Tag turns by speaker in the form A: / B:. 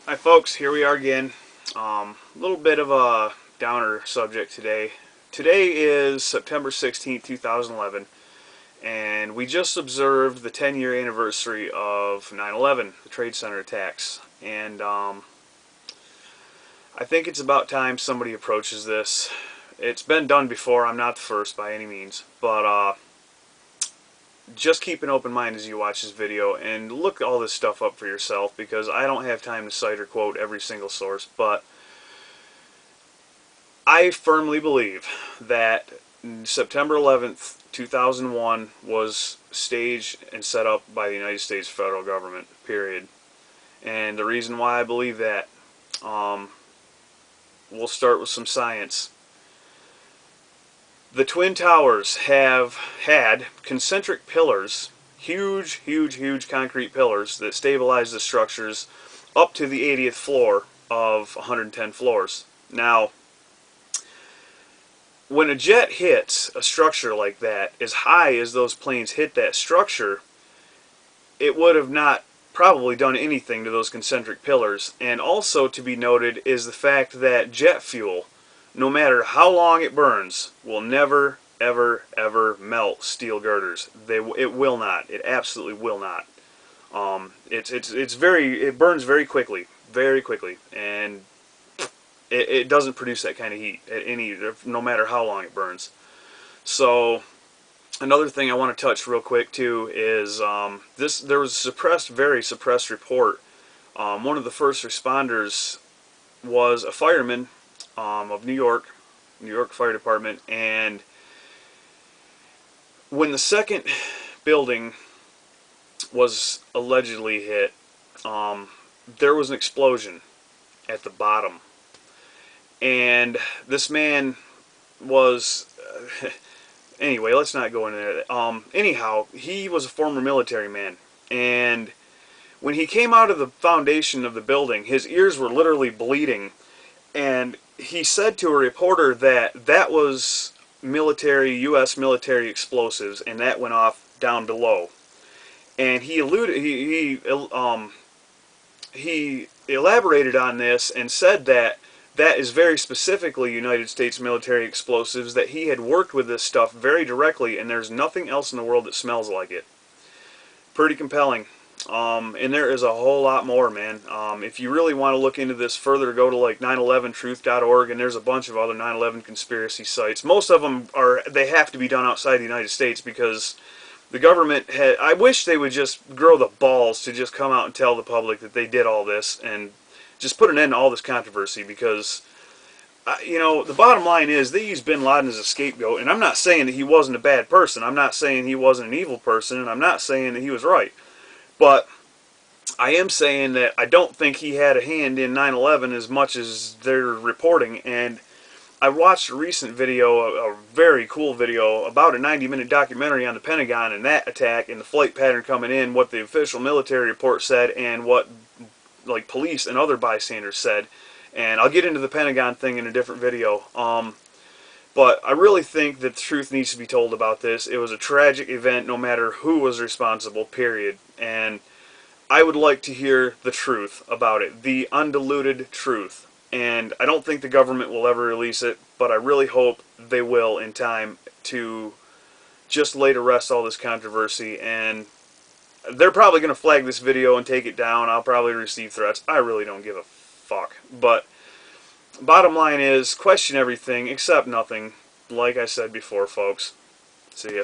A: Hi folks, here we are again. A little bit of a downer subject today. Today is September 16th, 2011, and we just observed the 10-year anniversary of 9/11, the Trade Center attacks. And I think it's about time somebody approaches this. It's been done before, I'm not the first by any means, but just keep an open mind as you watch this video and look all this stuff up for yourself, because I don't have time to cite or quote every single source, but I firmly believe that September 11th, 2001 was staged and set up by the United States federal government, period. And the reason why I believe that, we'll start with some science. The Twin Towers have had concentric pillars, huge concrete pillars that stabilize the structures up to the 80th floor of 110 floors. Now, when a jet hits a structure like that, as high as those planes hit that structure, it would have not probably done anything to those concentric pillars. And also to be noted is the fact that jet fuel, no matter how long it burns, will never, ever melt steel girders. It will not. It absolutely will not. It burns very quickly, and it doesn't produce that kind of heat at no matter how long it burns. So another thing I want to touch real quick too is there was a very suppressed report. One of the first responders was a fireman of New York Fire Department, and when the second building was allegedly hit, there was an explosion at the bottom. And this man was, anyway, let's not go into that. Anyhow, he was a former military man, and when he came out of the foundation of the building, his ears were literally bleeding, and he said to a reporter that that was U.S. military explosives, and that went off down below. And he elaborated on this and said that that is very specifically United States military explosives, that he had worked with this stuff very directly, and there's nothing else in the world that smells like it. Pretty compelling. And there is a whole lot more, man. If you really want to look into this further, go to like 911truth.org, and there's a bunch of other 9/11 conspiracy sites. Most of them they have to be done outside the United States, because the government I wish they would just grow the balls to just come out and tell the public that they did all this and just put an end to all this controversy, because the bottom line is they use bin Laden as a scapegoat, and I'm not saying that he wasn't a bad person. I'm not saying he wasn't an evil person, and I'm not saying that he was right. But I am saying that I don't think he had a hand in 9/11 as much as they're reporting. And I watched a recent video, a very cool video, about a 90-minute documentary on the Pentagon and that attack and the flight pattern coming in, what the official military report said, and what like police and other bystanders said. And I'll get into the Pentagon thing in a different video. But I really think that the truth needs to be told about this. It was a tragic event, no matter who was responsible, period. And I would like to hear the truth about it, the undiluted truth. And I don't think the government will ever release it, but I really hope they will in time to just lay to rest all this controversy. And they're probably going to flag this video and take it down. I'll probably receive threats. I really don't give a fuck. But bottom line is, question everything, accept nothing. Like I said before, folks. See ya.